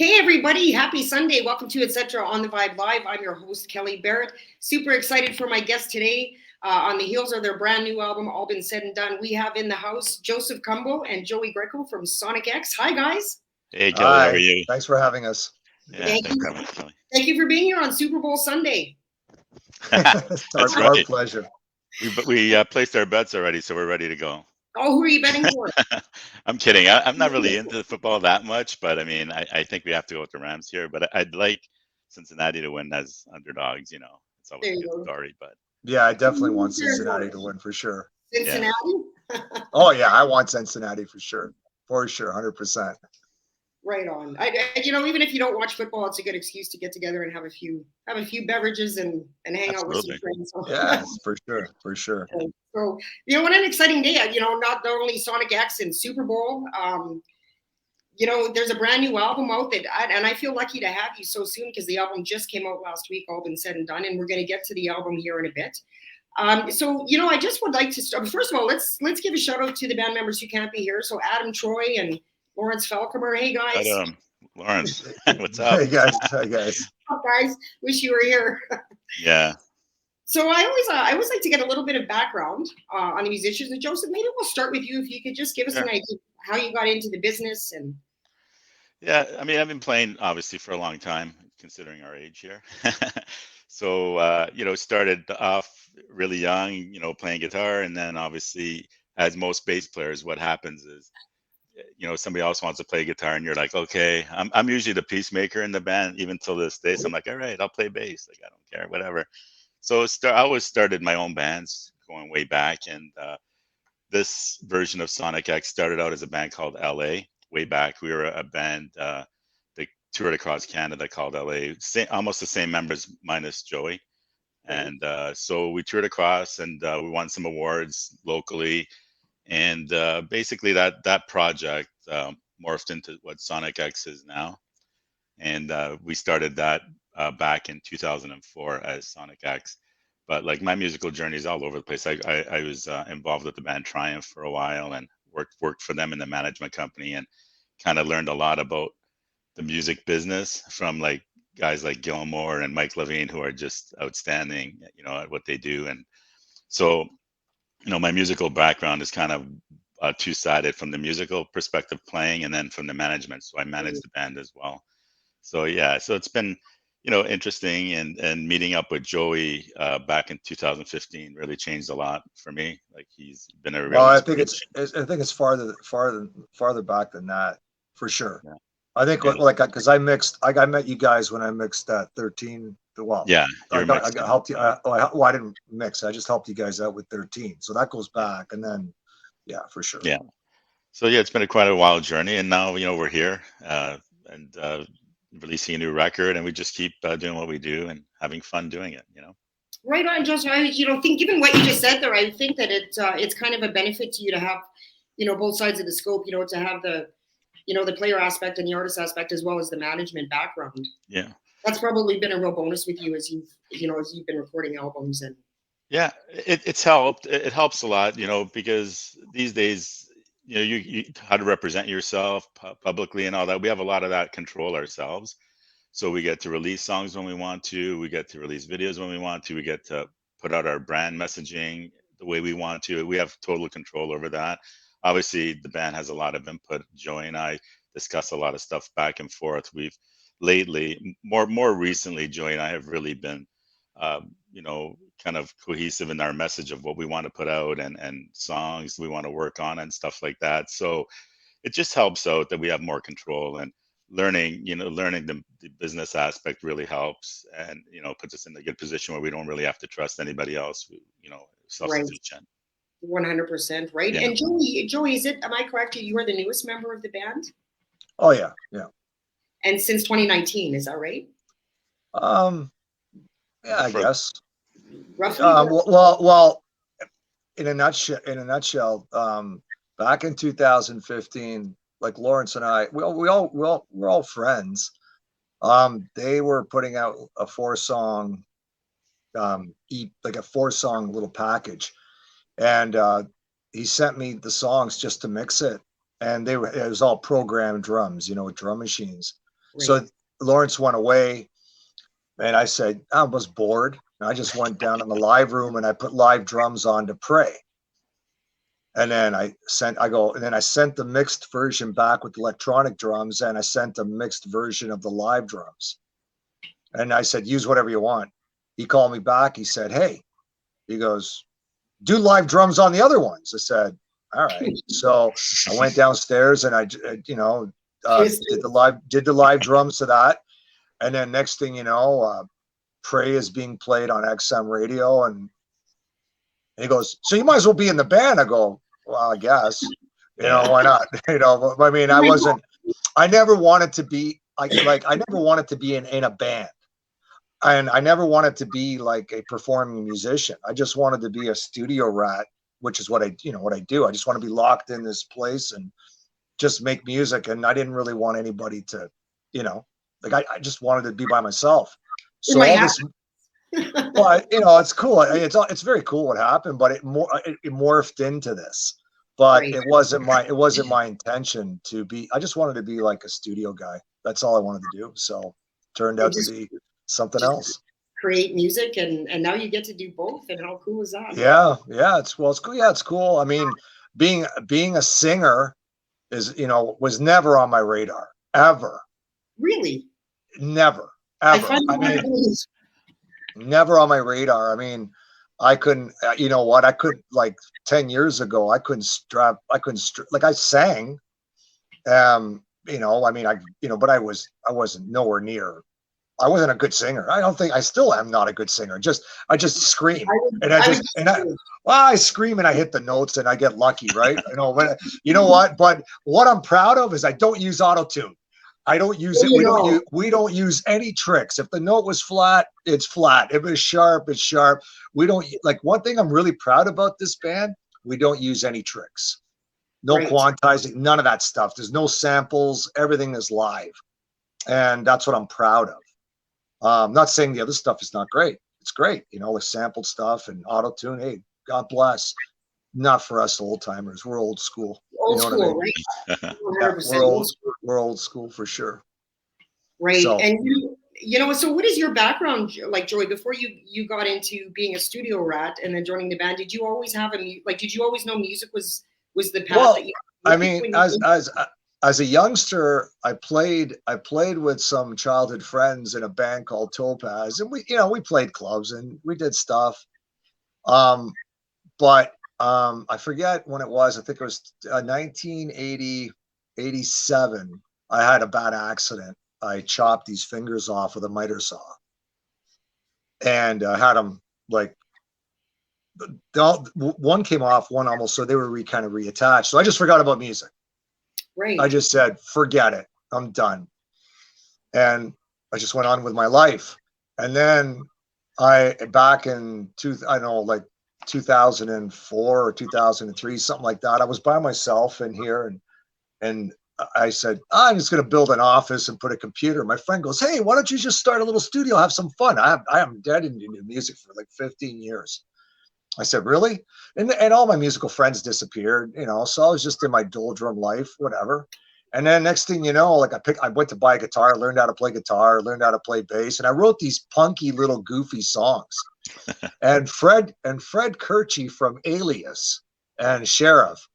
Hey everybody, happy Sunday. Welcome to Etc. on the Vibe Live. I'm your host, Kelly Barrett. Super excited for my guest today. On the heels of their brand new album, All Been Said and Done, we have in the house Joseph Cumbo and Joey Greco from Sonic X. Hi guys. Hey Kelly, how are Hi, you? thanks for having us. Yeah, Thank thanks you. for having me, Kelly. Thank you for being here on Super Bowl Sunday. It's That's our right. pleasure. We placed our bets already, so we're ready to go. Oh, who are you betting for? I'm kidding. I'm not really into the football that much, but I mean, I think we have to go with the Rams here. But I'd like Cincinnati to win as underdogs. It's always There a you good go. story. But Yeah, I definitely Who want are you cheering Cincinnati for? to win for sure. yeah, Cincinnati? Oh yeah, I want Cincinnati for sure, 100%. Right on. Even if you don't watch football, it's a good excuse to get together and have a few beverages and hang out with some absolutely. friends. So. Yes, for sure. Yeah, So, what an exciting day. Not only Sonic X and Super Bowl, there's a brand new album out and I feel lucky to have you so soon because the album just came out last week, All Been Said and Done, and we're going to get to the album here in a bit. I just would like to start. First of all, let's give a shout out to the band members who can't be here. So Adam Troy and Lawrence Falcomer. Hey but guys. Lawrence, what's up? Hey guys. What's up, guys? Wish you were here. Yeah, So I always like to get a little bit of background on the musicians. And Joseph, maybe we'll start with you if you could just give us sure. an idea of how you got into the business and. Yeah, I mean, I've been playing obviously for a long time, considering our age here. So, started off really young, playing guitar, and then obviously, as most bass players, what happens is, somebody else wants to play guitar, and you're like, okay, I'm usually the peacemaker in the band, even till this day. So I'm like, all right, I'll play bass, like I don't care, whatever. So I always started my own bands going way back, and this version of Sonic X started out as a band called LA way back. We were a band that toured across Canada called LA, almost the same members minus Joey. And so we toured across and we won some awards locally. And basically that project morphed into what Sonic X is now. And we started that back in 2004 as Sonic X. But like my musical journey is all over the place. I was involved with the band Triumph for a while and worked for them in the management company and kind of learned a lot about the music business from like guys like Gilmore and Mike Levine who are just outstanding, at what they do. And so, my musical background is kind of two-sided from the musical perspective playing and then from the management. So I manage the band as well. So yeah, so it's been, interesting and meeting up with Joey back in 2015 really changed a lot for me. Like he's been a real Well, inspiration. I think it's farther back than that for sure. Yeah, I think yeah, like because I met you guys when I mixed that 13. Well, yeah. You're I got mixing. helped you. I didn't mix. I just helped you guys out with 13. So that goes Yeah, back, and then yeah, for sure. yeah. So yeah, it's been quite a wild journey, and now we're here and releasing a new record, and we just keep doing what we do and having fun doing it. Right on, Joseph. Think given what you just said there, I think that it's kind of a benefit to you to have, both sides of the scope. To have the player aspect and the artist aspect as well as the management background. Yeah, That's probably been a real bonus with you as you've been recording albums and. yeah. It's helped. It helps a lot, because these days, you how to represent yourself publicly and all that. We have a lot of that control ourselves. So we get to release songs when we want to. We get to release videos when we want to. We get to put out our brand messaging the way we want to. We have total control over that. Obviously, the band has a lot of input. Joey and I discuss a lot of stuff back and forth. We've lately, more recently, Joey and I have really been, kind of cohesive in our message of what we want to put out and songs we want to work on and stuff like that. So it just helps out that we have more control and learning the business aspect really helps and puts us in a good position where we don't really have to trust anybody else, Right. self-sufficient. 100%, right? Yeah, And Joey, am I correct? You are the newest member of the band, Oh yeah, yeah. and since 2019, is that right? Um, yeah, I for guess. Roughly. Well, in a nutshell, back in 2015, like Lawrence and I, we're all friends. They were putting out a 4-song, like a 4-song little package, and he sent me the songs just to mix it, and it was all programmed drums, with drum machines. So Lawrence went away, and I said, I was bored. And I just went down in the live room and I put live drums on to Pray. And then I sent the mixed version back with electronic drums, and I sent a mixed version of the live drums. And I said, use whatever you want. He called me back. He said, hey, he goes, do live drums on the other ones. I said, all right. So I went downstairs and I did the live drums to that. And then next thing you know, Pray is being played on XM radio, and he goes, so you might as well be in the band. I go, well, I guess, why not? I mean, I never wanted to be I never wanted to be in a band, and I never wanted to be like a performing musician. I just wanted to be a studio rat, which is what I do. I just want to be locked in this place and just make music. And I didn't really want anybody to, I just wanted to be by myself. So all this, but it's cool. It's very cool what happened, but it morphed into this. But it wasn't my intention to be. I just wanted to be like a studio guy. That's all I wanted to do. So turned out to be something else. Create music, and now you get to do both. And how cool is that? Yeah, it's cool. Yeah, it's cool. I mean, being a singer is was never on my radar ever. Really? Never ever. I mean, never on my radar. I mean, I couldn't. I couldn't, like 10 years ago. I couldn't like I sang. I mean, but I wasn't nowhere near. I wasn't a good singer. I don't think I still am not a good singer. I just scream I scream and I hit the notes and I get lucky, right? But you know what? But what I'm proud of is I don't use auto-tune. I don't use it. We don't use any tricks. If the note was flat, it's flat. If it's sharp, it's sharp. We don't, like, one thing I'm really proud about this band, we don't use any tricks. No quantizing, none of that stuff. There's no samples. Everything is live. And that's what I'm proud of. I'm not saying the other stuff is not great. It's great, the sampled stuff and auto-tune. Hey, God bless. Not for us old timers. We're old school. Old school, I mean? Right? Yeah, we're old school for sure. Right. So, and so what is your background like, Joey? Before you got into being a studio rat and then joining the band, did you always have did you always know music was the path that you? I mean, as a youngster, I played with some childhood friends in a band called Topaz, and we played clubs and we did stuff. But I forget when it was. I think it was 1987. I had a bad accident. I chopped these fingers off with a miter saw, and had them like one came off, one almost. So they were kind of reattached. So I just forgot about music. Right. I just said, forget it. I'm done. And I just went on with my life. And then back in 2004 or 2003, something like that, I was by myself in here and I said, I'm just going to build an office and put a computer. My friend goes, hey, why don't you just start a little studio, have some fun? I haven't done music for like 15 years. I said, really? And all my musical friends disappeared, so I was just in my doldrum life, whatever. And then next thing you know, like I went to buy a guitar, learned how to play guitar, learned how to play bass. And I wrote these punky little goofy songs. and Fred Kirchie from Alias and Sheriff,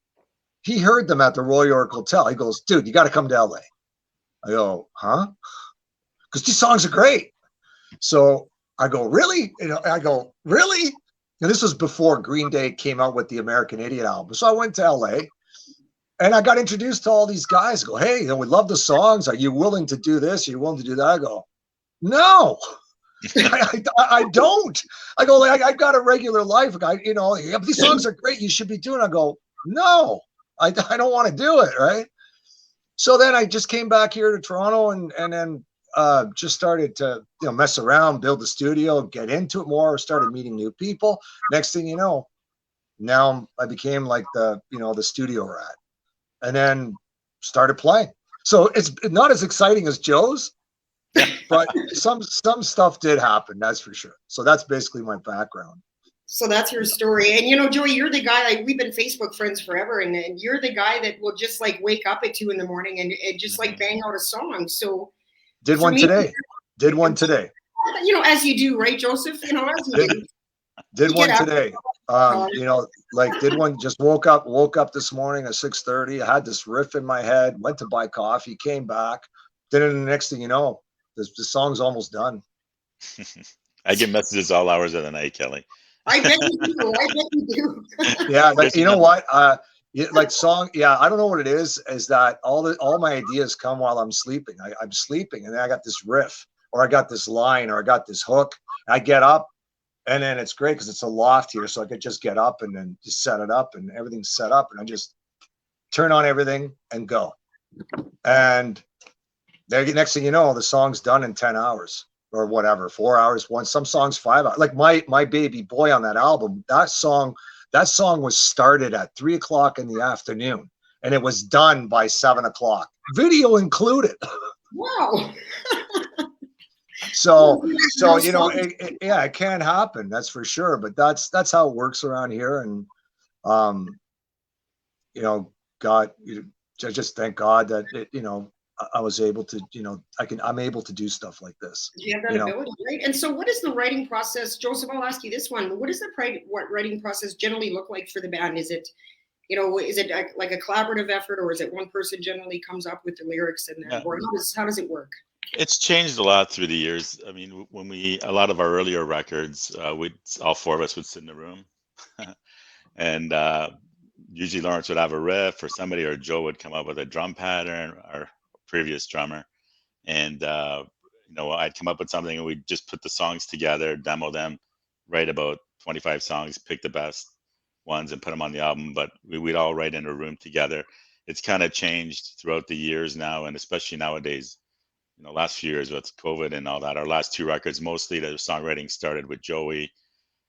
he heard them at the Roy York Hotel. He goes, dude, you got to come to LA. I go, huh? Because these songs are great. So I go, really? Really? And this was before Green Day came out with the American Idiot album. So I went to LA and I got introduced to all these guys. I go, hey, we love the songs. Are you willing to do this? Are you willing to do that? I go, no, I don't. I go, I've got a regular life. But these songs are great. You should be doing it. I go, no, I don't want to do it. Right. So then I just came back here to Toronto and then just started to mess around, build the studio, get into it more, started meeting new people. Next thing you know, now I became like the studio rat, and then started playing. So it's not as exciting as Joe's, but some stuff did happen, that's for sure. So that's basically my background. So that's your story. And Joey, you're the guy, like, we've been Facebook friends forever, and you're the guy that will just like wake up at 2 a.m. and just like bang out a song. So Did For one me, today. Did one today. You know, as you do, right, Joseph? You know, as you do. Did You one get up. today. You know, like did one, just woke up this morning at 6:30. I had this riff in my head, went to buy coffee, came back. Then the next thing you know, the song's almost done. I get messages all hours of the night, Kelly. I bet you do. I bet you do. Yeah, like, you know what? Like song, yeah, I don't know what it is that all my ideas come while I'm sleeping. I'm sleeping and then I got this riff or I got this line or I got this hook. I get up and then it's great because it's a loft here. So I could just get up and then just set it up and everything's set up and I just turn on everything and go. And the next thing you know, the song's done in 10 hours or whatever, 4 hours, some songs 5 hours. Like my baby boy on that album, that song was started at 3 o'clock in the afternoon and it was done by 7 o'clock, video included. Wow. So you know, it can happen, that's for sure. But that's how it works around here. And you know, God, I just thank God that you know, I was able to, you know, I'm able to do stuff like this. You have that ability, right? And so what is the writing process? Joseph, I'll ask you this one. What does the writing process generally look like for the band? Is it, you know, is it like a collaborative effort, or is it one person generally comes up with the lyrics and then, or how does it work? It's changed a lot through the years. I mean, when a lot of our earlier records, all 4 of us would sit in the room and usually Lawrence would have a riff or somebody, or Joe would come up with a drum pattern, our previous drummer. And, you know, I'd come up with something and we'd just put the songs together, demo them, write about 25 songs, pick the best ones and put them on the album. But we'd all write in a room together. It's kind of changed throughout the years now. And especially nowadays, you know, last few years with COVID and all that, our last 2 records, mostly the songwriting started with Joey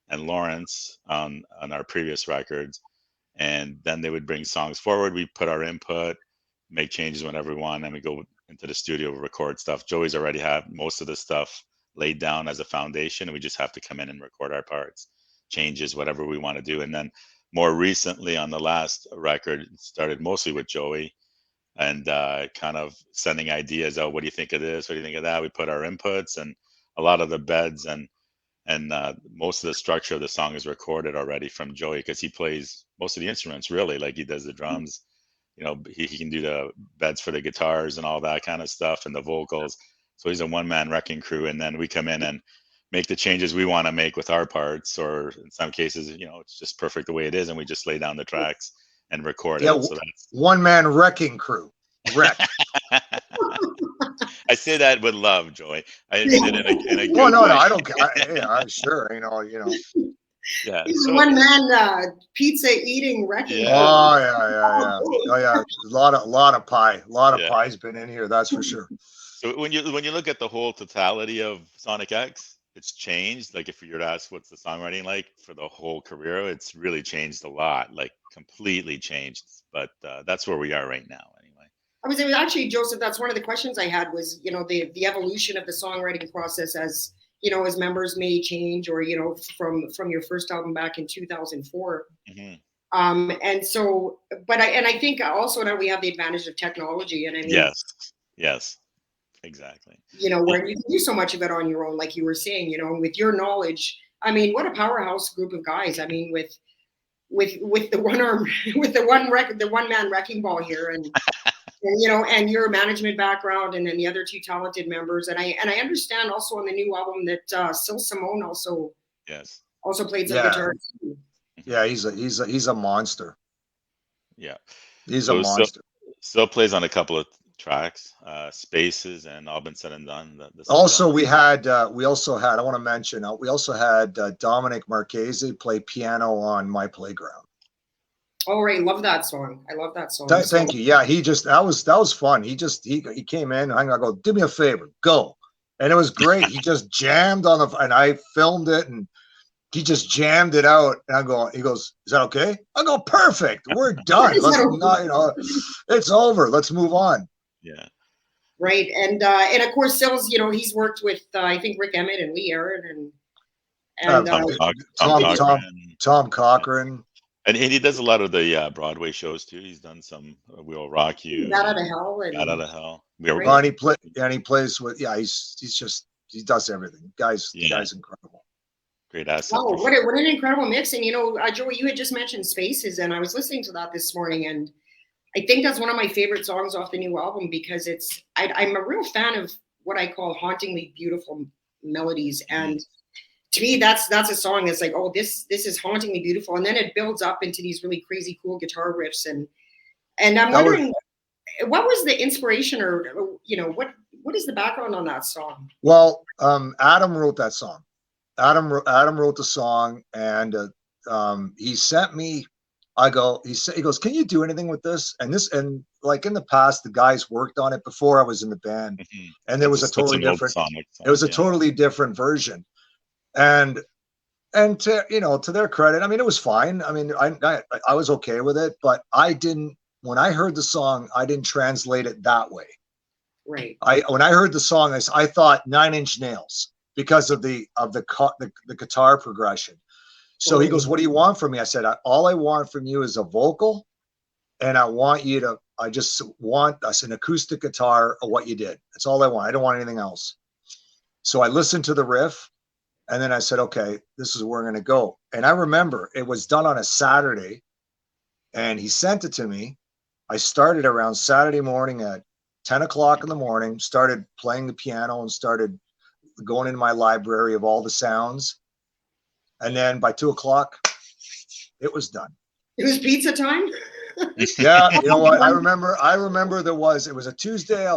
and Lawrence on our previous records. And then they would bring songs forward. We put our input, make changes whenever we want, and we go into the studio, record stuff. Joey's already had most of the stuff laid down as a foundation, and we just have to come in and record our parts, changes, whatever we want to do. And then more recently on the last record, it started mostly with Joey and kind of sending ideas out. What do you think of this? What do you think of that? We put our inputs, and a lot of the beds and most of the structure of the song is recorded already from Joey because he plays most of the instruments, really. Like he does the drums, you know, he can do the beds for the guitars and all that kind of stuff and the vocals. So he's a one-man wrecking crew. And then we come in and make the changes we want to make with our parts, or in some cases, you know, it's just perfect the way it is. And we just lay down the tracks and record it. So that's one-man wrecking crew. Wreck. I say that with love, Joy. I mean it in a good no, way. I don't care. Yeah, sure. You know. Yeah. He's a one-man pizza eating wrecking. Yeah. Oh yeah. A lot of pie. A lot of pie's been in here. That's for sure. So when you look at the whole totality of Sonic X, it's changed. Like if you were to ask what's the songwriting like for the whole career, it's really changed a lot. Like completely changed. But that's where we are right now. It was actually, Joseph, that's one of the questions I had was, you know, the evolution of the songwriting process as, you know, as members may change, or, you know, from your first album back in 2004. Mm-hmm. And so, but I think also now we have the advantage of technology. And I mean, yes, exactly. You know, where you can do so much of it on your own, like you were saying, you know, with your knowledge. I mean, what a powerhouse group of guys. I mean, with the one man wrecking ball here, and you know, and your management background, and then the other 2 talented members, and I understand also on the new album that Sil Simone also played some guitar. Yeah, he's a monster. Yeah, he's a monster. Sil plays on a couple of tracks, Spaces, and All Been Said and Done. Also, we also had I want to mention we also had Dominic Marchese play piano on My Playground. Oh, right. Love that song. I love that song. Thank you. Yeah, that was fun. He came in, I go, do me a favor, go. And it was great. He just jammed and I filmed it, and he just jammed it out. And he goes, is that okay? I go, perfect. We're done. Let's not, you know, it's over. Let's move on. Yeah. Right. And of course, Sil's, you know, he's worked with, I think, Rick Emmett and Lee Aaron and Tom Cochran. And he does a lot of the Broadway shows too. He's done some We'll Rock You Bat Out and of Hell Bat Out and of Hell. We are Right. Well, We're and he plays with, yeah, he's just, he does everything. The guy's incredible. great asset. wow, for what, sure. what an incredible mix. And Joey, you had just mentioned Spaces, and I was listening to that this morning, and I think that's one of my favorite songs off the new album because I'm a real fan of what I call hauntingly beautiful melodies. And to me, that's a song that's like, oh, this is hauntingly beautiful. And then it builds up into these really crazy cool guitar riffs. And I'm That was- wondering, what was the inspiration, or what is the background on that song? Well, Adam wrote that song. Adam wrote the song, and he sent me. He goes, can you do anything with this? And like in the past, the guys worked on it before I was in the band, and there was a totally different. It was a totally different version, and to their credit, I mean, it was fine. I mean, I was okay with it, but I didn't. When I heard the song, I didn't translate it that way. Right. When I heard the song, I thought Nine Inch Nails because of the guitar progression. So he goes, what do you want from me? I said, all I want from you is a vocal, and I just want us an acoustic guitar of what you did. That's all I want. I don't want anything else. So I listened to the riff, and then I said, okay, this is where we're going to go. And I remember it was done on a Saturday, and he sent it to me. I started around Saturday morning at 10 o'clock in the morning, started playing the piano and started going into my library of all the sounds. And then by 2 o'clock, it was done. It was pizza time. Yeah, you know what? I remember it was a Tuesday.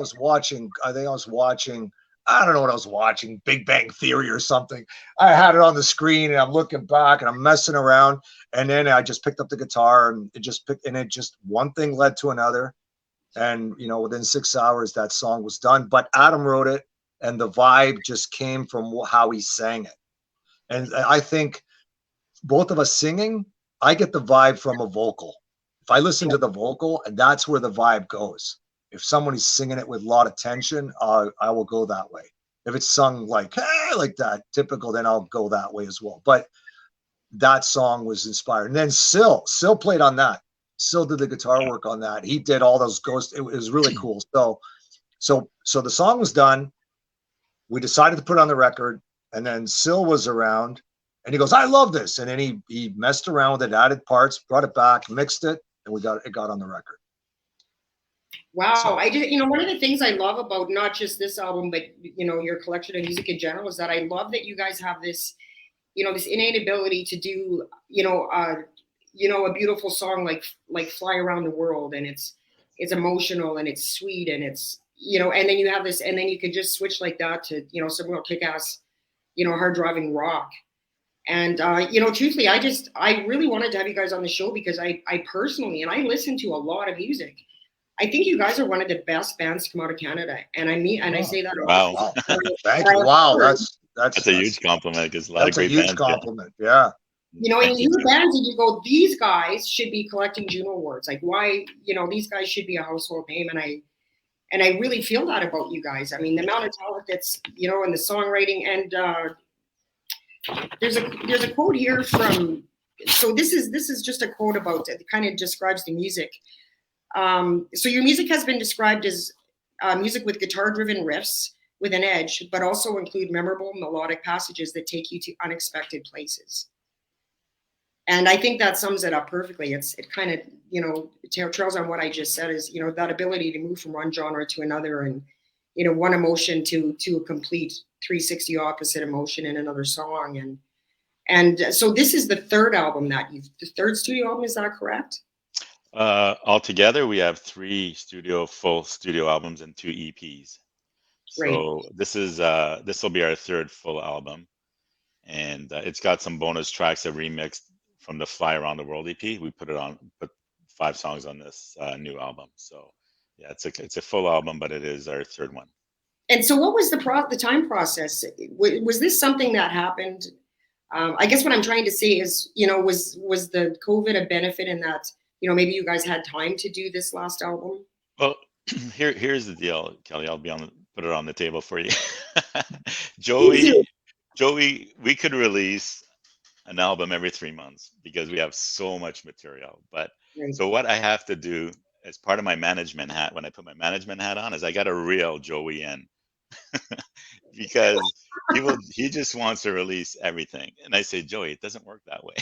I don't know what I was watching, Big Bang Theory or something. I had it on the screen, and I'm looking back and I'm messing around. And then I just picked up the guitar, and it just one thing led to another. And, within 6 hours, that song was done. But Adam wrote it, and the vibe just came from how he sang it. And I think both of us singing, I get the vibe from a vocal. If I listen to the vocal, and that's where the vibe goes. If somebody's singing it with a lot of tension, I will go that way. If it's sung like, hey, like that, typical, then I'll go that way as well. But that song was inspired. And then Sil played on that. Sil did the guitar work on that. He did all those ghosts. It was really cool. So the song was done. We decided to put it on the record, and then Sil was around, and he goes, I love this. And then he messed around with it, added parts, brought it back, mixed it, and it got on the record. Wow. So- I just, one of the things I love about not just this album, but, your collection of music in general is that I love that you guys have this, this innate ability to do, a beautiful song like Fly Around the World. And it's emotional and it's sweet and it's, and then you have this, and then you can just switch like that to, some real kick-ass, hard driving rock. And, truthfully, I really wanted to have you guys on the show because I personally, and I listen to a lot of music. I think you guys are one of the best bands to come out of Canada. And I say that. Wow. Thank you. Wow. That's a huge compliment because a lot of That's a great huge bands. compliment. Yeah. And you hear bands and you go, these guys should be collecting Juno Awards. Like, why, these guys should be a household name. And I really feel that about you guys. I mean, the amount of talent that's, in the songwriting. And there's a quote here from, so this is just a quote about it. It kind of describes the music. So your music has been described as music with guitar-driven riffs with an edge, but also include memorable melodic passages that take you to unexpected places. And I think that sums it up perfectly. It kind of, trails on what I just said is, that ability to move from one genre to another and, one emotion to a complete 360 opposite emotion in another song. And so this is the third studio album, is that correct? Altogether, we have 3 full studio albums and 2 EPs. So this will be our 3rd full album, and it's got some bonus tracks that remixed from the Fly Around the World EP. We put 5 songs on this new album. So yeah, it's a full album, but it is our 3rd one. And so what was the time process? Was this something that happened? I guess what I'm trying to say is, was the COVID a benefit in that, maybe you guys had time to do this last album? Well, here's the deal, Kelly. I'll put it on the table for you. Joey, we could release an album every 3 months because we have so much material. But Right. so what I have to do as part of my management hat, when I put my management hat on, is I got to reel Joey in because he just wants to release everything. And I say, Joey, it doesn't work that way.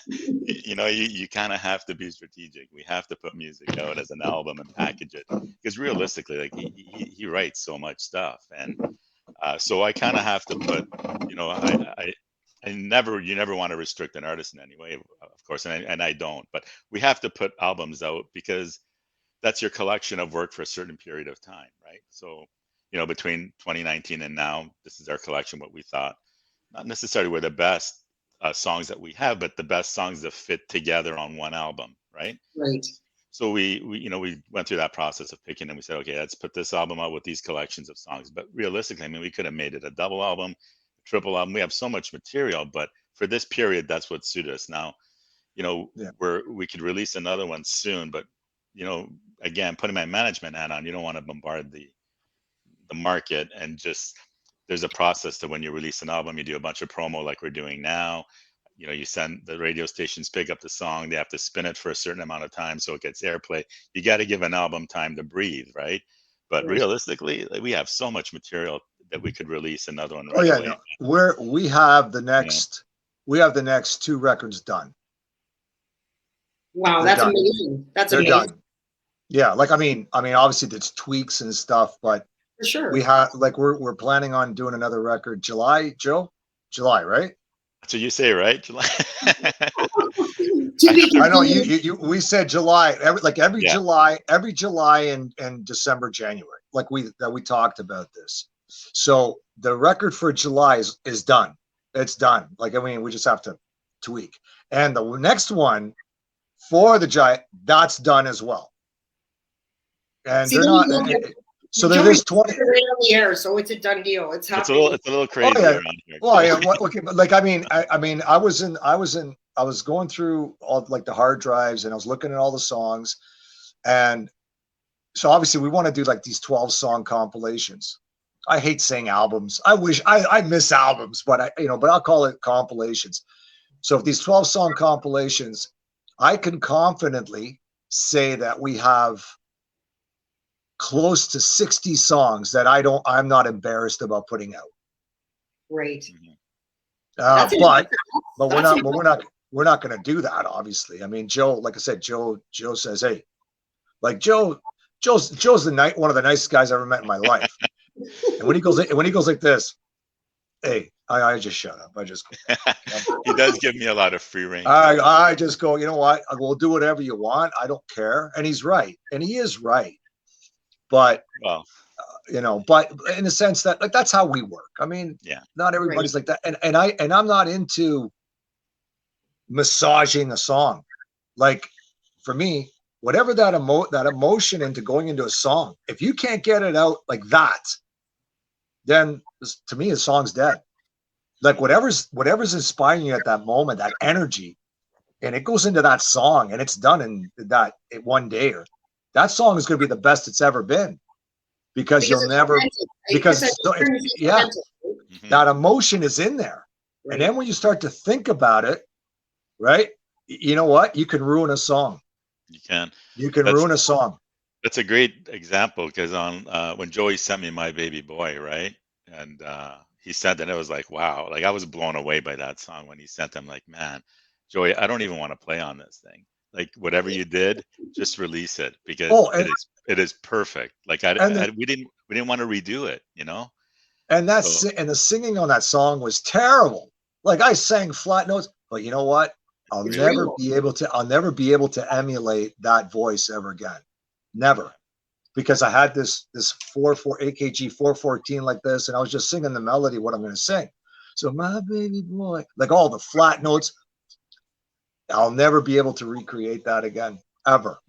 You kind of have to be strategic. We have to put music out as an album and package it because realistically, like he writes so much stuff. And so I kind of have to put, you never want to restrict an artist in any way, of course, and I don't, but we have to put albums out because that's your collection of work for a certain period of time, right? So, between 2019 and now, this is our collection, what we thought, not necessarily were the best songs that we have, but the best songs that fit together on one album, right? Right. So we went through that process of picking and we said, okay, let's put this album out with these collections of songs. But realistically, I mean, we could have made it a double album, a triple album. We have so much material, but for this period, that's what suited us. Now, we could release another one soon, but again, putting my management hat on, you don't want to bombard the market, and just there's a process to when you release an album, you do a bunch of promo like we're doing now. You send the radio stations, pick up the song, they have to spin it for a certain amount of time so it gets airplay. You got to give an album time to breathe, right? But realistically, like, we have so much material that we could release another one right away. No. We have the next 2 records done. Wow, They're that's done. amazing. They're amazing. Done. Yeah, like I mean, obviously there's tweaks and stuff, but for sure we have we're planning on doing another record July, Joe? July, right? That's what you say, right? July. I know we said July, every July and December, January, like we talked about this. So the record for July is done. It's done. Like, I mean, we just have to tweak. And the next one for the Giant, that's done as well. And they're not. So there is 20 right on the air, so it's a done deal. It's happening. It's a little crazy around here. Well, yeah. Okay, but like, I mean, I was going through all like the hard drives, and I was looking at all the songs, and so obviously we want to do like these 12-song compilations. I hate saying albums. I miss albums, but but I'll call it compilations. So if these 12-song compilations, I can confidently say that we have close to 60 songs that I'm not embarrassed about putting out. Right. But we're not going to do that, obviously. I mean, Joe, like I said, Joe says, hey, like Joe's one of the nicest guys I ever met in my life. And when he goes like this, hey, I just shut up. I just go. He does give me a lot of free reign. I just go, you know what? We'll do whatever you want. I don't care. And he's right. And he is right. But, but in the sense that, like, that's how we work. I mean, not everybody's like that. And I'm not into massaging a song. Like, for me, whatever that emotion into going into a song, if you can't get it out like that, then to me, the song's dead. Like, whatever's inspiring you at that moment, that energy, and it goes into that song, and it's done in that one day, or that song is going to be the best it's ever been, because you'll never, that emotion is in there. Right. And then when you start to think about it, right, you know what? You can ruin a song. You can ruin a song. That's a great example, because on when Joey sent me My Baby Boy, right, and he sent it, it was like, wow, like I was blown away by that song when he sent them. Like, man, Joey, I don't even want to play on this thing. Like, whatever you did, just release it, because it is perfect. Like, we didn't want to redo it, And and the singing on that song was terrible. Like, I sang flat notes, but you know what? I'll never be able to emulate that voice ever again. Never. Because I had this 4/4 AKG 414 like this, and I was just singing the melody, what I'm going to sing. So my baby boy, like all the flat notes, I'll never be able to recreate that again, ever.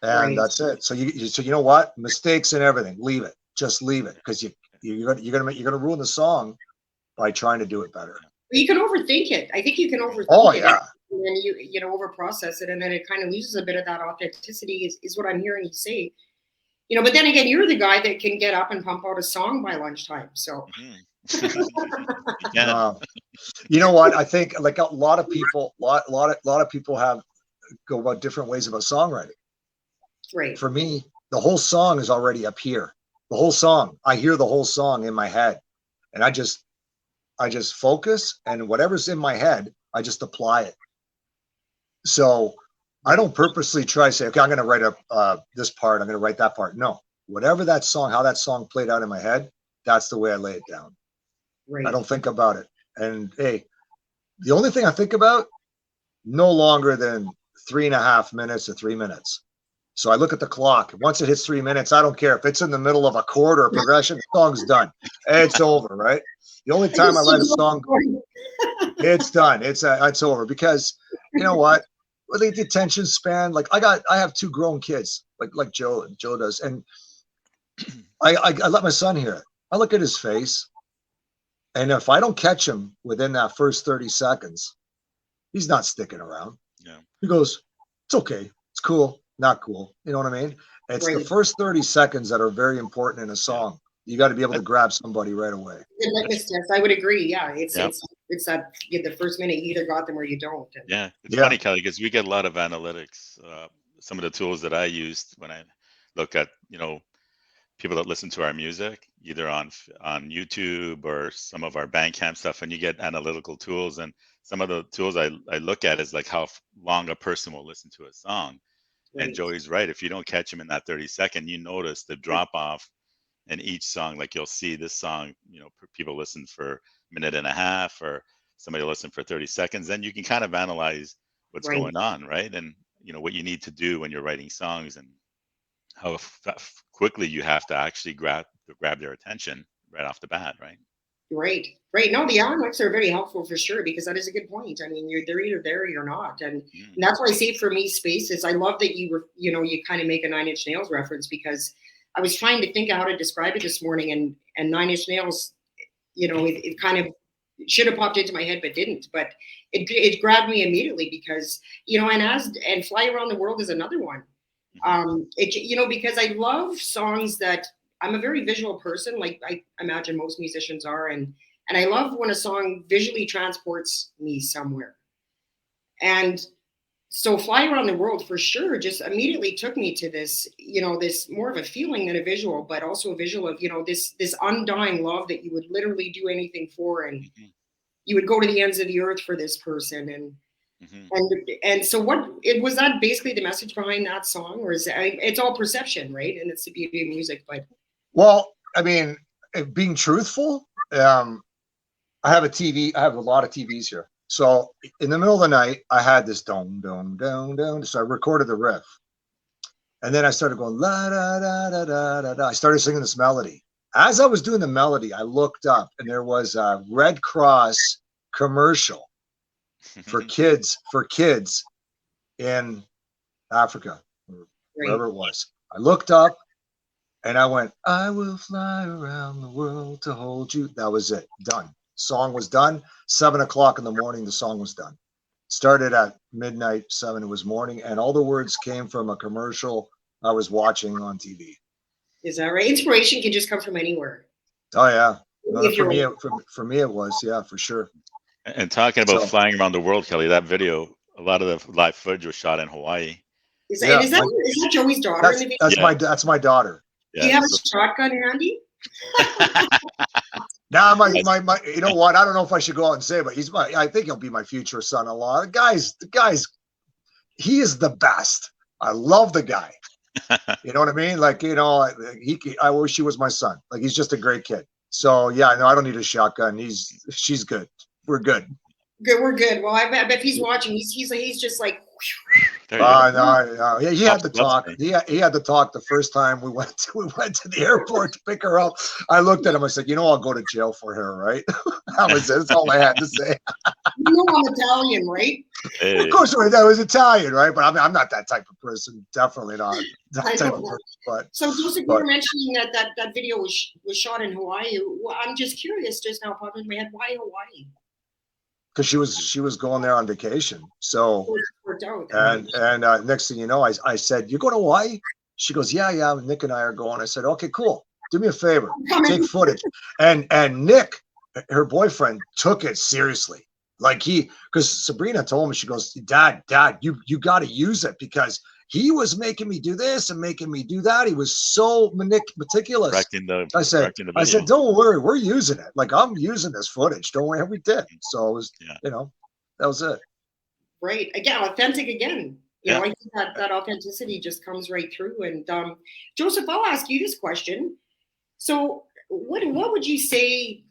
And that's it. So you know what? Mistakes and everything, leave it. Just leave it, because you're gonna ruin the song by trying to do it better. You can overthink it. I think you can overthink it. Oh yeah. And then you overprocess it, and then it kind of loses a bit of that authenticity. Is what I'm hearing you say. But then again, you're the guy that can get up and pump out a song by lunchtime. So You can. You know what? I think like a lot of people, lot of people have go about different ways about songwriting. Right. For me, the whole song is already up here. The whole song, I hear the whole song in my head, and I just focus, and whatever's in my head, I just apply it. So I don't purposely try to say, okay, I'm going to write this part, I'm going to write that part. No, whatever that song, how that song played out in my head, that's the way I lay it down. Right. I don't think about it. And hey, the only thing I think about, no longer than 3.5 minutes to 3 minutes. So I look at the clock. Once it hits 3 minutes, I don't care if it's in the middle of a chord or a progression, the song's done. It's over, right? The only time I let a song go, it's done. It's over, because you know what? With the attention span, like I have 2 grown kids, like Joe does, and I let my son hear it. I look at his face, and if I don't catch him within that first 30 seconds, he's not sticking around. Yeah. He goes, it's okay, it's cool, not cool. You know what I mean? It's the first 30 seconds that are very important in a song. You got to be able to grab somebody right away. I would agree. Yeah, it's that the first minute you either got them or you don't. And yeah, it's funny, Kelly, because we get a lot of analytics. Some of the tools that I used when I look at, people that listen to our music, either on YouTube or some of our Bandcamp stuff, and you get analytical tools. And some of the tools I look at is like how long a person will listen to a song. Right. And Joey's right. If you don't catch him in that 30-second, you notice the drop off in each song. Like you'll see this song, people listen for a minute and a half, or somebody will listen for 30 seconds. Then you can kind of analyze what's going on, right? And what you need to do when you're writing songs, and how quickly you have to actually grab their attention right off the bat, right? Right. No, the analytics are very helpful for sure, because that is a good point. I mean, they're either there or you're not, and that's why I say for me, Spaces. I love that you kind of make a Nine Inch Nails reference, because I was trying to think of how to describe it this morning, and Nine Inch Nails, it kind of should have popped into my head but didn't. But it grabbed me immediately, because and Fly Around the World is another one. Because I love songs that, I'm a very visual person, like I imagine most musicians are, and I love when a song visually transports me somewhere. And so Fly Around the World for sure just immediately took me to this, this more of a feeling than a visual, but also a visual of, this undying love that you would literally do anything for, and you would go to the ends of the earth for this person. And so was that basically the message behind that song, or it's all perception, right? And it's the beauty of music, but. Well, I mean, being truthful, I have a TV. I have a lot of TVs here. So in the middle of the night, I had this dong, dong, dong, dong. So I recorded the riff. And then I started going, la, da, da, da, da, da, da. I started singing this melody. As I was doing the melody, I looked up, and there was a Red Cross commercial for kids in Africa, or wherever it was. I looked up, and I went, I will fly around the world to hold you. That was it. Done. Song was done. 7 o'clock in the morning, the song was done. Started at midnight, 7, it was morning, and all the words came from a commercial I was watching on TV. Is that right? Inspiration can just come from anywhere. Oh, yeah. No, for me, it was, yeah, for sure. And talking about flying around the world, Kelly, that video, a lot of the live footage was shot in Hawaii. Is that Joey's daughter in the video? That's my daughter. Yeah. Do you have a shotgun handy? Now, my, you know what? I don't know if I should go out and say, but I think he'll be my future son-in-law. The guy's, he is the best. I love the guy. You know what I mean? Like, I wish he was my son. Like, he's just a great kid. So yeah, no, I don't need a shotgun. She's good. We're good. Good, we're good. Well, I bet if he's watching, he's just like. No. He had to talk. He had to talk the first time we went to the airport to pick her up. I looked at him. I said, I'll go to jail for her, right? That was it. That's all I had to say. I'm Italian, right? Hey. Of course, I was Italian, right? But I'm not that type of person. Definitely not that type of person. But so, Joseph, you were mentioning that video was shot in Hawaii. Well, I'm just curious. Just now, popped in my head. Why Hawaii? Because she was going there on vacation. So and next thing you know, I said, "You going to Hawaii?" She goes, "Yeah. Nick and I are going." I said, "Okay, cool. Do me a favor, take footage." And Nick her boyfriend took it seriously. Like because Sabrina told me, she goes, Dad, you got to use it, because he was making me do this and making me do that. He was so meticulous. Correcting the I video. said, don't worry, we're using it. Like, I'm using this footage. Don't worry, we did. So it was, Yeah. that was it. Right. Again, authentic again. Yeah. I think that authenticity just comes right through. And Joseph, I'll ask you this question. So what would you say,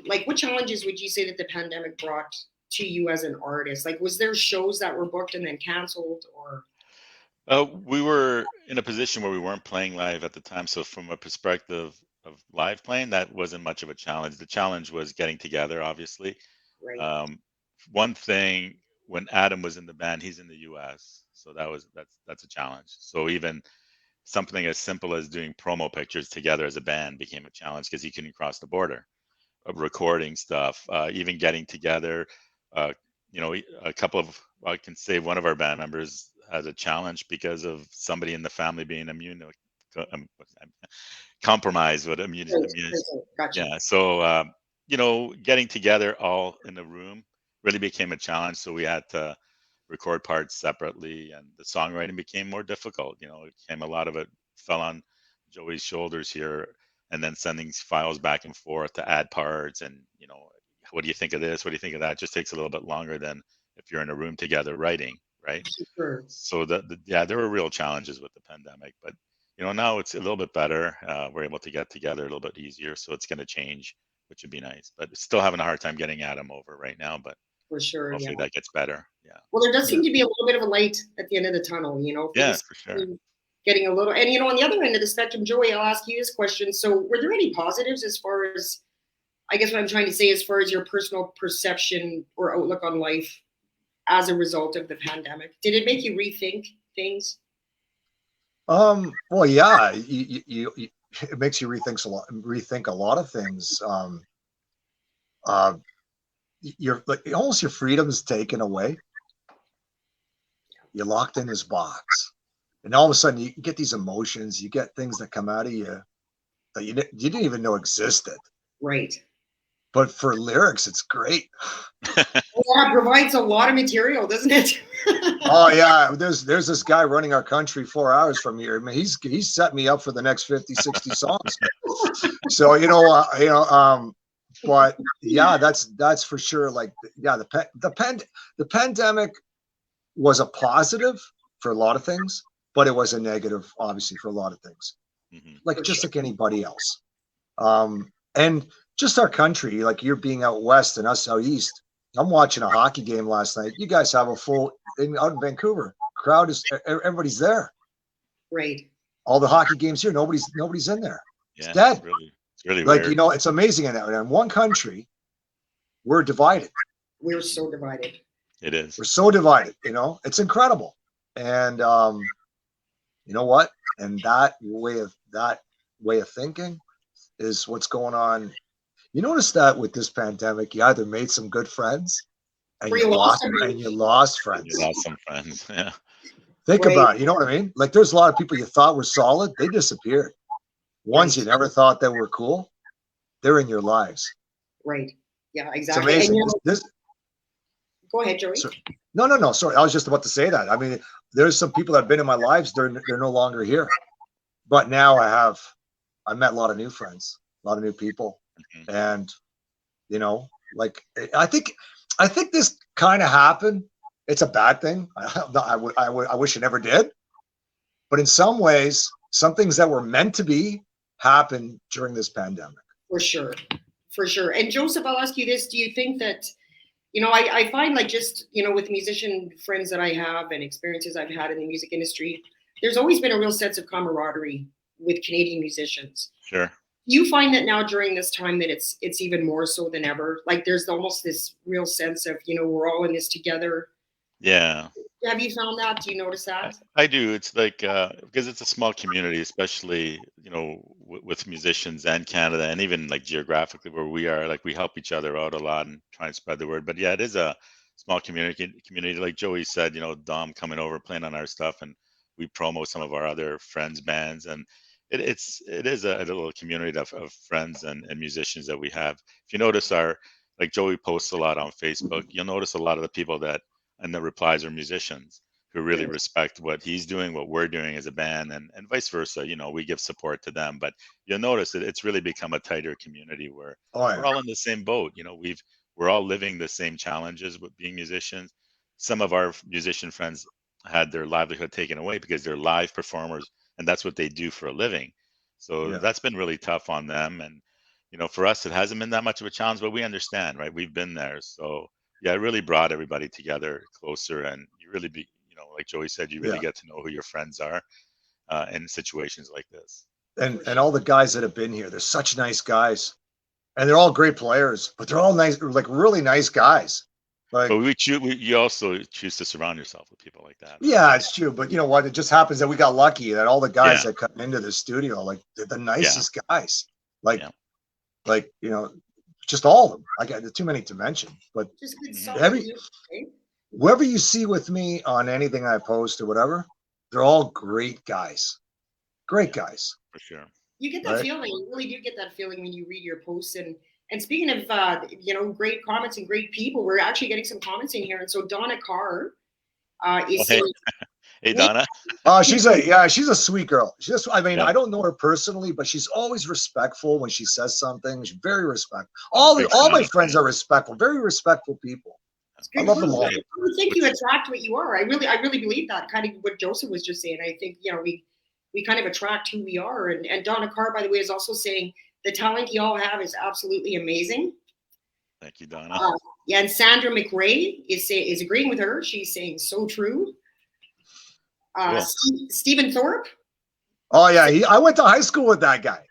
like, what challenges would you say that the pandemic brought to you as an artist? Like, was there shows that were booked and then canceled, or? We were in a position where we weren't playing live at the time. So from a perspective of live playing, that wasn't much of a challenge. The challenge was getting together, obviously. Right. One thing, when Adam was in the band, he's in the US. So that's a challenge. So even something as simple as doing promo pictures together as a band became a challenge because he couldn't cross the border. Recording stuff, even getting together. A couple of, I can say one of our band members has a challenge because of somebody in the family being compromised with immune. Gotcha. Yeah. So, getting together all in the room really became a challenge. So we had to record parts separately, and the songwriting became more difficult. A lot of it fell on Joey's shoulders here, and then sending files back and forth to add parts. And, what do you think of this? What do you think of that? It just takes a little bit longer than if you're in a room together writing, right? Sure. So there were real challenges with the pandemic, but now it's a little bit better. We're able to get together a little bit easier, so it's going to change, which would be nice. But still having a hard time getting Adam over right now. But for sure, hopefully that gets better. Yeah. Well, there does seem to be a little bit of a light at the end of the tunnel. Yeah, for sure. Getting a little, and on the other end of the spectrum, Joey, I'll ask you this question. So, were there any positives as far as, I guess what I'm trying to say, as far as your personal perception or outlook on life as a result of the pandemic? Did it make you rethink things? Well, yeah, it makes you rethink a lot of things. Your freedom's taken away. You're locked in this box, and all of a sudden you get these emotions. You get things that come out of you that you didn't even know existed. Right. But for lyrics, it's great. Well, it provides a lot of material, doesn't it? Oh yeah, there's this guy running our country 4 hours from here. I mean, he's set me up for the next 50, 60 songs. So but yeah, that's for sure. Like, yeah, the pandemic was a positive for a lot of things, but it was a negative, obviously, for a lot of things. Mm-hmm. Like anybody else. And just our country, like you're being out west and us out east. I'm watching a hockey game last night. You guys have a full out in Vancouver. Crowd everybody's there. Right. All the hockey games here, nobody's in there. Yeah, it's dead. It's really like weird. It's amazing. In one country, we're divided. We're so divided. It is. We're so divided. It's incredible. And you know what? And that way of thinking is what's going on. You notice that with this pandemic, you either made some good friends and you lost friends. You lost some friends. Yeah. Think about it. You know what I mean? Like, there's a lot of people you thought were solid. They disappeared. Ones you never thought that were cool, they're in your lives. Right. Yeah, exactly. It's amazing. Go ahead, Joey. No. Sorry. I was just about to say that. I mean, there's some people that have been in my lives. They're no longer here. But now I met a lot of new friends, a lot of new people. Mm-hmm. And, like, I think this kind of happened. It's a bad thing. I wish it never did. But in some ways, some things that were meant to be happened during this pandemic. For sure. And Joseph, I'll ask you this. Do you think that, I find, like, just, with musician friends that I have and experiences I've had in the music industry, there's always been a real sense of camaraderie with Canadian musicians. Sure. You find that now during this time that it's even more so than ever? Like, there's almost this real sense of, we're all in this together. Yeah. Have you found that? Do you notice that? I do. It's like, because it's a small community, especially, with musicians and Canada, and even like geographically where we are, like we help each other out a lot and try and spread the word. But yeah, it is a small community, like Joey said, Dom coming over, playing on our stuff, and we promo some of our other friends' bands. And it is a little community of friends and musicians that we have. If you notice like Joey posts a lot on Facebook, you'll notice a lot of the people that and the replies are musicians who really respect what he's doing, what we're doing as a band, and vice versa. You know, we give support to them, but you'll notice that it's really become a tighter community where we're all in the same boat. You know, we're all living the same challenges with being musicians. Some of our musician friends had their livelihood taken away because they're live performers and that's what they do for a living. So that's been really tough on them. And, you know, for us, it hasn't been that much of a challenge, but we understand, right? We've been there. So yeah, it really brought everybody together closer. And you really you know, like Joey said, you really get to know who your friends are in situations like this. And all the guys that have been here, they're such nice guys. And they're all great players, but they're all nice, like really nice guys. Like, but you also choose to surround yourself with people like that. Right? Yeah, it's true. But you know what? It just happens that we got lucky that all the guys that come into the studio, like they're the nicest guys. Like, you know, just all of them. I got too many to mention. But just whoever you see with me on anything I post or whatever, they're all great guys. Great guys. For sure. You get that feeling. You really do get that feeling when you read your posts. And speaking of, you know, great comments and great people, we're actually getting some comments in here. And so Donna Carr is saying, hey, Donna. She's a sweet girl. I mean, I don't know her personally, but she's always respectful when she says something. She's very respectful. All my friends are respectful, very respectful people. I love them all. I think you attract what you are. I really believe that. Kind of what Joseph was just saying. I think, you know, we kind of attract who we are. And Donna Carr, by the way, is also saying the talent you all have is absolutely amazing. Thank you, Donna. And Sandra McRae is agreeing with her. She's saying so true. Cool. Stephen Thorpe. Oh yeah, I went to high school with that guy.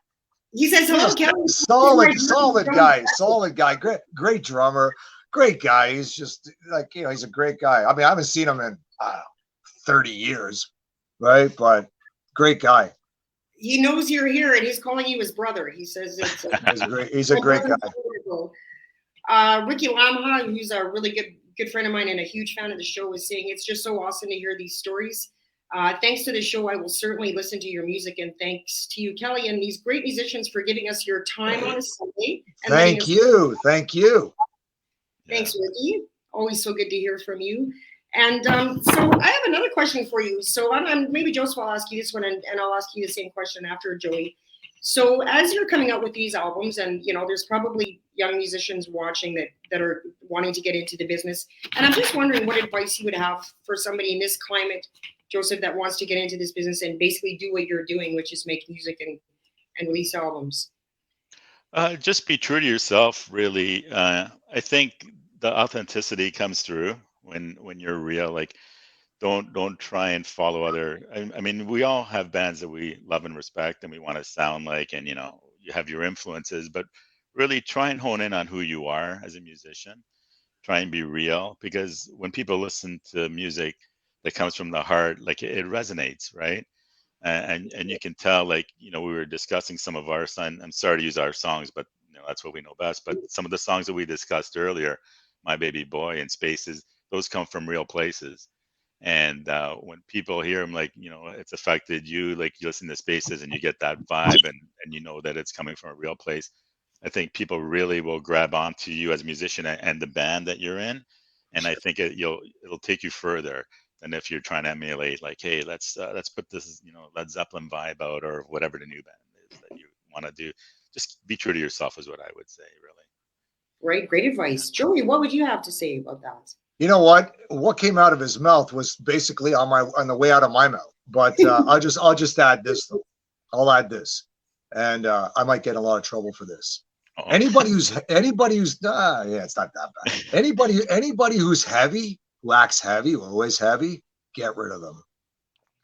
He says hello, Kelly. Solid guy. Great drummer. Great guy. He's just like, you know, he's a great guy. I mean, I haven't seen him in 30 years, right? But great guy. He knows you're here, and he's calling you his brother. He says he's a great guy. Ricky Lamha, who's a really good friend of mine and a huge fan of the show, is saying it's just so awesome to hear these stories. Thanks to the show, I will certainly listen to your music, and thanks to you, Kelly, and these great musicians for giving us your time on a Sunday. Thank you. Thanks, Ricky. Always so good to hear from you. And so I have another question for you. So maybe Joseph will ask you this one, and I'll ask you the same question after Joey. So as you're coming out with these albums, and you know, there's probably young musicians watching that are wanting to get into the business, and I'm just wondering what advice you would have for somebody in this climate, Joseph, that wants to get into this business and basically do what you're doing, which is make music and release albums. Just be true to yourself, really. I think the authenticity comes through when you're real. Like, don't try and follow other. I mean, we all have bands that we love and respect, and we want to sound like, and you know, you have your influences, but really try and hone in on who you are as a musician. Try and be real, because when people listen to music that comes from the heart, like it resonates, right? And you can tell, like, you know, we were discussing some of our son. I'm sorry to use our songs, but you know, that's what we know best. But some of the songs that we discussed earlier, My Baby Boy and Spaces, those come from real places. And when people hear them, like, you know, it's affected you, like you listen to Spaces and you get that vibe, and you know that it's coming from a real place. I think people really will grab onto you as a musician and the band that you're in. And I think it'll take you further than if you're trying to emulate, like, hey, let's put this, you know, Led Zeppelin vibe out, or whatever the new band is that you want to do. Just be true to yourself is what I would say, really. Great advice. Joey, what would you have to say about that? You know what came out of his mouth was basically on the way out of my mouth. But I'll just add this though. I'll add this, and I might get in a lot of trouble for this. Uh-oh. Anybody who's it's not that bad. Anybody who's heavy, who acts heavy, or always heavy, get rid of them.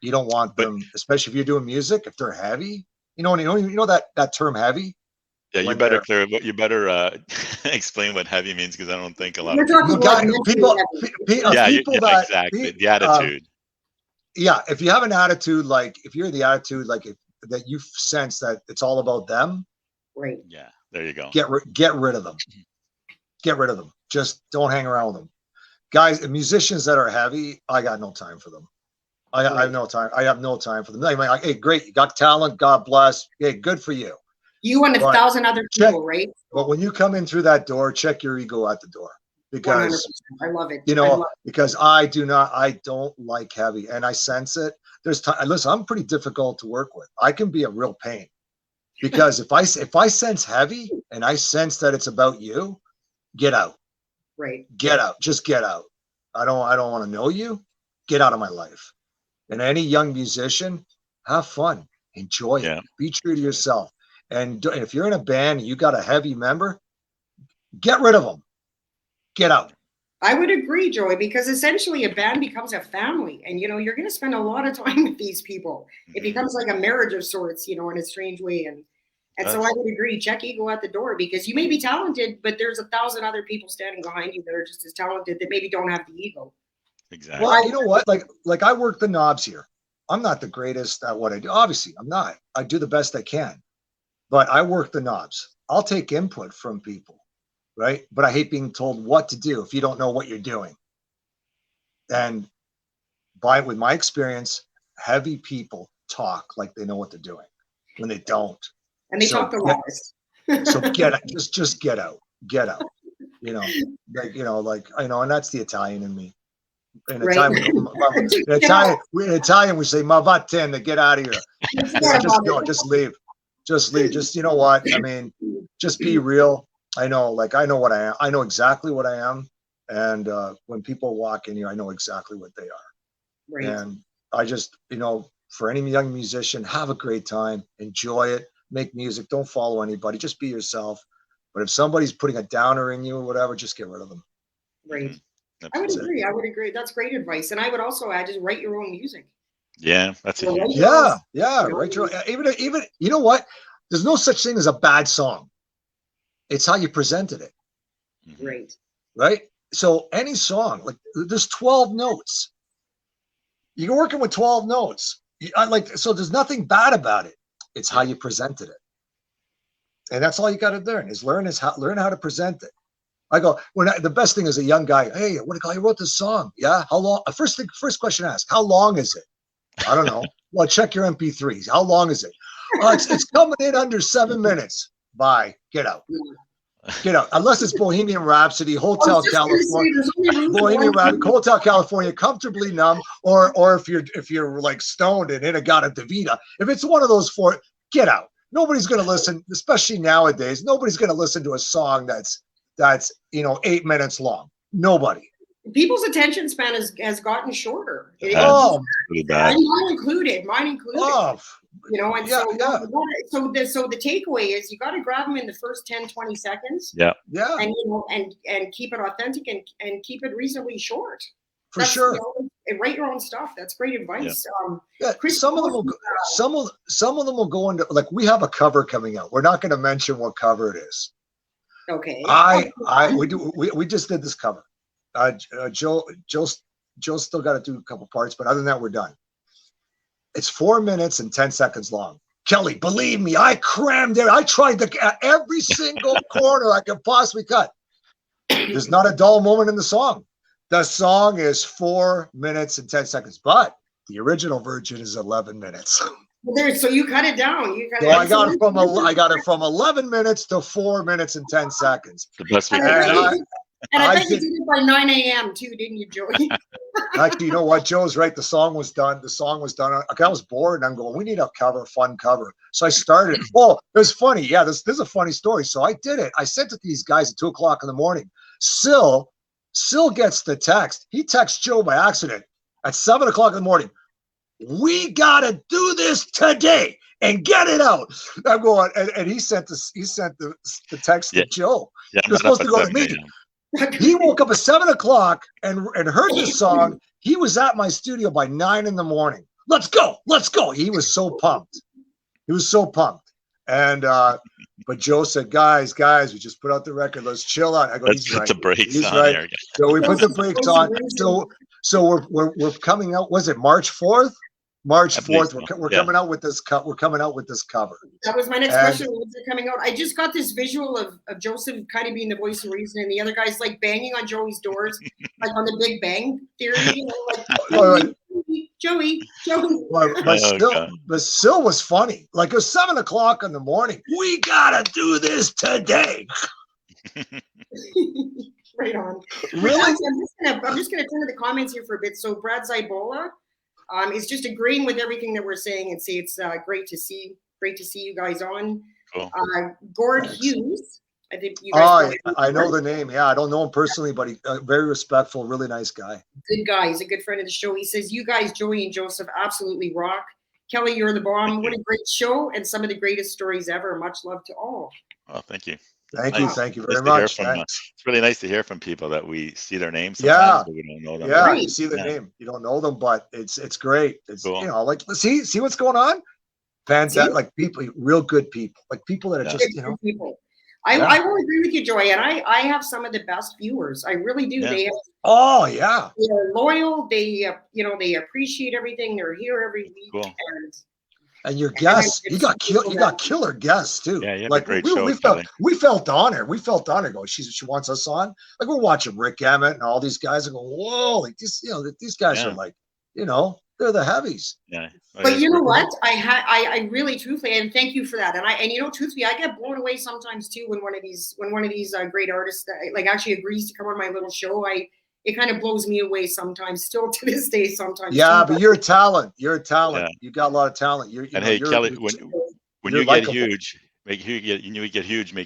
You don't want them, especially if you're doing music. If they're heavy, you know that term heavy. Yeah, you better explain what heavy means, because I don't think a lot of people. Exactly, the attitude. If you have an attitude, like if you're the attitude, like that you sense that it's all about them. Right. Yeah, there you go. Get rid of them. Get rid of them. Just don't hang around with them. Guys, musicians that are heavy, I got no time for them. I have no time. I have no time for them. I'm like, hey, great, you got talent. God bless. Hey, good for you. You and 1,000 other people, right? But when you come in through that door, check your ego at the door, because 100%. I love it. Because I don't like heavy, and I sense it. There's time. Listen, I'm pretty difficult to work with. I can be a real pain, because if I sense heavy and I sense that it's about you, get out. Right. Get out. Just get out. I don't want to know you. Get out of my life. And any young musician, have fun, enjoy it, be true to yourself. And if you're in a band and you got a heavy member, get rid of them. Get out. I would agree, Joey, because essentially a band becomes a family, and you're going to spend a lot of time with these people. It becomes like a marriage of sorts, in a strange way. And so I would agree, check ego at the door, because you may be talented, but there's 1,000 other people standing behind you that are just as talented that maybe don't have the ego. Exactly. Well, you know what? Like I work the knobs here. I'm not the greatest at what I do. Obviously, I'm not. I do the best I can, but I work the knobs. I'll take input from people, right? But I hate being told what to do if you don't know what you're doing. And with my experience, heavy people talk like they know what they're doing when they don't. And they talk the loudest. So just get out. Get out. And that's the Italian in me. In Italian, we say "ma vattene," to get out of here. Just go, just leave. Just leave. Just, you know what? I mean, just be real. I know what I am. I know exactly what I am. And when people walk in here, I know exactly what they are. Right. And I just, for any young musician, have a great time, enjoy it, make music, don't follow anybody, just be yourself. But if somebody's putting a downer in you or whatever, just get rid of them. Right. I would agree. That's great advice. And I would also add, just write your own music. Yeah, that's it. Write your own, even you know what? There's no such thing as a bad song. It's how you presented it. Right. Right? So any song, like there's 12 notes. You're working with 12 notes. So there's nothing bad about it. It's how you presented it. And that's all you got to learn is learn how to present it. I go, the best thing is a young guy. Hey, I wrote this song. Yeah. How long? First question I ask, how long is it? I don't know. Well, check your MP3s. How long is it? It's coming in under 7 minutes. Bye. Get out. Get out. Unless it's Bohemian Rhapsody, Hotel California, Hotel California, Comfortably Numb, or if you're like stoned and In-A-Gadda-Da-Vida. If it's one of those four, get out. Nobody's going to listen, especially nowadays. Nobody's going to listen to a song that's 8 minutes long. Nobody. People's attention span has gotten shorter. Pretty bad. Mine included. Oh, So the takeaway is you got to grab them in the first 10, 20 seconds. Yeah. Yeah. And keep it authentic and keep it reasonably short. For sure. And write your own stuff. That's great advice. Some of them will go into, like, we have a cover coming out. We're not going to mention what cover it is. Okay. We just did this cover. Joe's still got to do a couple parts, but other than that, we're done. It's 4 minutes and 10 seconds long. Kelly, believe me, I crammed it. I tried every single corner I could possibly cut. There's not a dull moment in the song. The song is 4 minutes and 10 seconds, but the original version is 11 minutes. So you cut it down. I got it from 11 minutes to 4 minutes and 10 seconds. The best we can. And I bet you did it by 9 a.m. too, didn't you, Joey? Actually, you know what? Joe's right. The song was done. I was bored, and I'm going, we need a fun cover. So I started. Oh, it was funny. Yeah, this is a funny story. So I did it. I sent it to these guys at 2 o'clock in the morning. Sil gets the text. He texts Joe by accident at 7 o'clock in the morning. We got to do this today and get it out. I'm going, and he sent the text to Joe. Yeah, He was supposed to go to the meeting. He woke up at 7 o'clock and heard this song. He was at my studio by 9 in the morning. Let's go. He was so pumped. And but Joe said, guys, we just put out the record. Let's chill out. I go, let's put the brakes on here. So we put the brakes on. So we're coming out. Was it March 4th? March 4th, we're coming out with this cut. We're coming out with this cover. That was my next question. When's it coming out? I just got this visual of Joseph kind of being the voice of reason, and the other guys like banging on Joey's doors, like on the Big Bang Theory. Joey. But Oh, God. still was funny. Like it was 7 o'clock in the morning. We gotta do this today. Right on. Really? I'm just gonna turn to the comments here for a bit. So Brad Zybola is just agreeing with everything that we're saying and say it's great to see you guys on. Cool. Gord Thanks. Hughes. I think you guys. I know the name. Yeah, I don't know him personally, but he very respectful, really nice guy. Good guy. He's a good friend of the show. He says, "You guys, Joey and Joseph, absolutely rock. Kelly, you're the bomb. What a great show and some of the greatest stories ever. Much love to all." Well, thank you. Thank you very Nice to hear much. from, it's really nice to hear from people that we see their names Yeah. sometimes, but we don't know them. Yeah, Right. you see the name, you don't know them, but it's great. It's Cool. you know, like see what's going on. Fantastic, like people, real good people, like people that are just people. I will agree with you, Joy, and I have some of the best viewers. I really do. Yeah. They yeah. are loyal. They they appreciate everything. They're here every week. Cool. And your guests, you got killer guests too. Yeah, you have like a great show, we felt honored. We felt honored. Go, she wants us on. Like we're watching Rick Emmett and all these guys and go, whoa, like this, these guys are like, they're the heavies. Yeah. But you know what? I really truthfully, and thank you for that. And truthfully, I get blown away sometimes too when one of these great artists like actually agrees to come on my little show. It kind of blows me away sometimes, still to this day sometimes. Yeah, but you're a talent. You're a talent. Yeah. You got a lot of talent. Hey, Kelly, when you get huge, make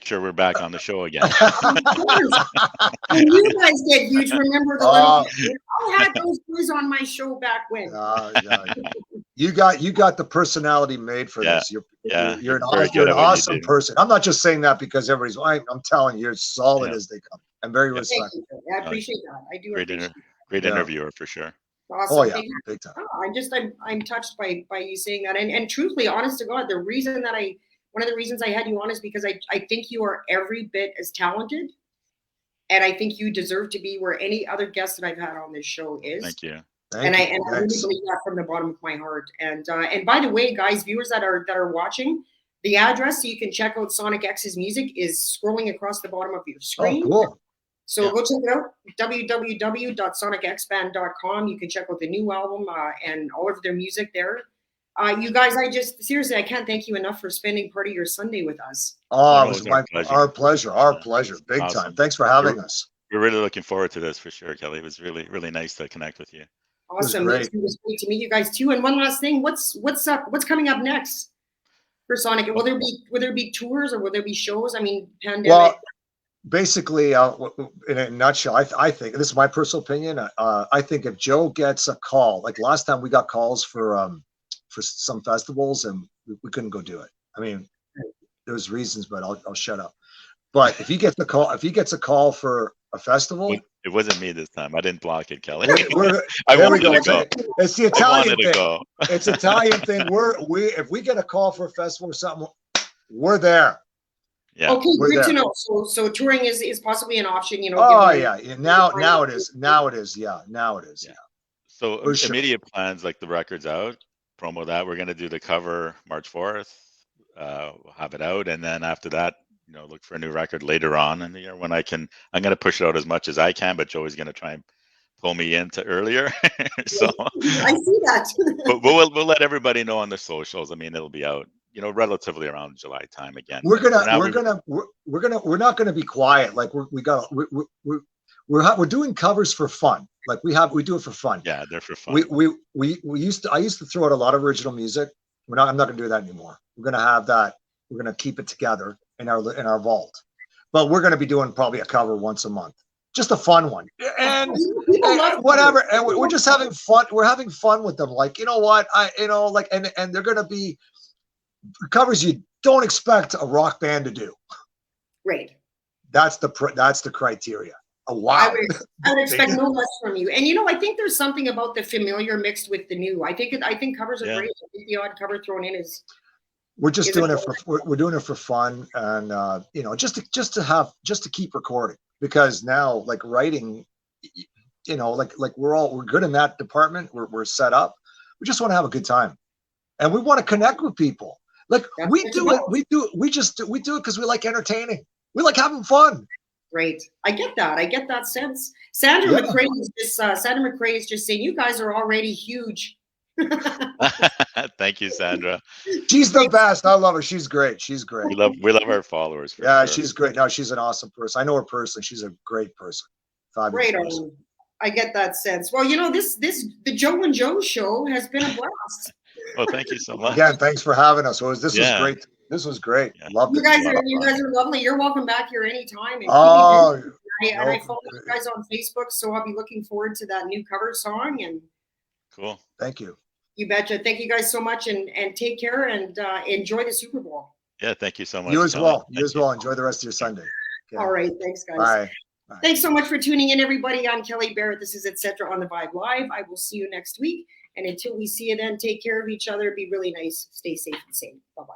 sure we're back on the show again. When you guys get huge, remember the little I had those boys on my show back when. You got the personality made for this. You're an awesome person. I'm not just saying that because everybody's. I'm telling you, you're solid as they come. I'm very respectful. I appreciate that. I do. Great interviewer for sure. Awesome. Oh yeah, big time. I'm touched by you saying that, and truthfully, honest to God, one of the reasons I had you on is because I think you are every bit as talented, and I think you deserve to be where any other guest that I've had on this show is. Thank you. I really believe that from the bottom of my heart. And by the way, guys, viewers that are watching, the address so you can check out Sonic X's music is scrolling across the bottom of your screen. Oh, cool. So go check it out, www.sonicxband.com. You can check out the new album and all of their music there. You guys, seriously, I can't thank you enough for spending part of your Sunday with us. Oh, it was our pleasure. Our pleasure. Big awesome. Time. Thanks for having us. We're really looking forward to this for sure, Kelly. It was really, really nice to connect with you. Awesome. It was great to meet you guys too. And one last thing, what's coming up next for Sonic? Will there be tours or will there be shows? I mean, pandemic. Well, basically, in a nutshell, I think this is my personal opinion. I think if Joe gets a call, like last time we got calls for some festivals and we couldn't go do it. I mean, there's reasons, but I'll shut up. But if he gets a call for a festival, it wasn't me this time. I didn't block it, Kelly. I wanted to go. It's the Italian thing. It's Italian thing. If we get a call for a festival or something, we're there. Yeah. Okay, good to know. So touring is possibly an option, Oh yeah. Now it is. Yeah. So immediate plans, like the record's out, promo that. We're gonna do the cover March 4th. We'll have it out, and then after that, look for a new record later on in the year when I'm gonna push it out as much as I can, but Joey's gonna try and pull me into earlier. So I see that. But we'll let everybody know on the socials. I mean, it'll be out, relatively around July time again. We're not gonna be quiet. Like we're doing covers for fun. Like we do it for fun. Yeah, they're for fun. I used to throw out a lot of original music. I'm not gonna do that anymore. We're gonna have that. We're gonna keep it together in our vault. But we're gonna be doing probably a cover once a month. Just a fun one. And whatever. And we're just having fun. We're having fun with them. Like, you know what? And they're gonna be covers you don't expect a rock band to do. Right. That's the criteria. Oh, wow. I would expect no less from you. And I think there's something about the familiar mixed with the new. I think covers are great. I think the odd cover thrown in is. We're just doing it we're doing it for fun, and just to keep recording, because now, like writing, like we're good in that department. We're set up. We just want to have a good time, and we want to connect with people. Like we do it because we like entertaining. We like having fun. Right. I get that sense. Sandra McRae is just saying you guys are already huge Thank you, Sandra. She's the best. I love her. She's great. She's great. We love our followers for Yeah, sure. she's great. No, she's an awesome person. I know her personally. She's a great person. Fabulous Right person. on. I get that sense. Well, you know, the Joe and Joe show has been a blast. Well, thank you so much. Again, thanks for having us. This was Yeah. great. This was great. Yeah. Loved You it. guys are lovely. You're welcome back here anytime. And Oh, and I no. follow you guys on Facebook, so I'll be looking forward to that new cover song. And Cool. Thank you. you betcha. Thank you guys so much, and take care, and enjoy the Super Bowl. Yeah, thank you so much. You as Kelly. well. You Thank as well. Enjoy the rest of your Sunday. Okay. All right. Thanks, guys. Bye. Bye. Thanks so much for tuning in, everybody. I'm Kelly Barrett. This is Etc. on the Vibe Live. I will see you next week. And until we see you then, take care of each other. Be really nice. Stay safe and sane. Bye-bye.